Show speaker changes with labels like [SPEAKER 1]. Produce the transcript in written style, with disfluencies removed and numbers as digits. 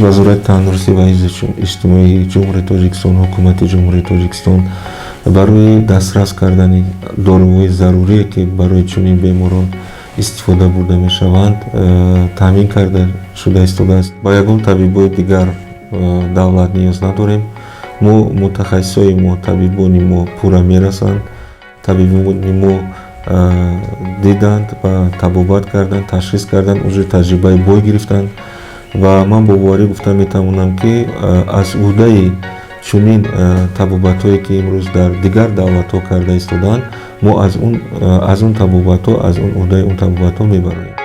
[SPEAKER 1] وزارت تندرستی و حفظ اجتماعی جمهوری تاجیکستان، حکومت جمهوری تاجیکستان برای دسترس کردن داروهای ضروری که برای چنین بیماران استفاده برده می شوند تامین کرده شده است. با یگان طبیبای دیگر دولت نیاز نداریم. ما متخصصای ما، طبیبان ما پورا میرسند. طبیبان ما دیدند و تبابت کردند، تشخیص کردند، اونجا تجربه بای گرفتند و من با باوری گفتم میتونم که از عهده چنین تبابت‌هایی که امروز در دیگر دولت‌ها کرده ایستادند ما از اون تبابت‌ها، از اون عهده اون تبابت‌ها میبریم.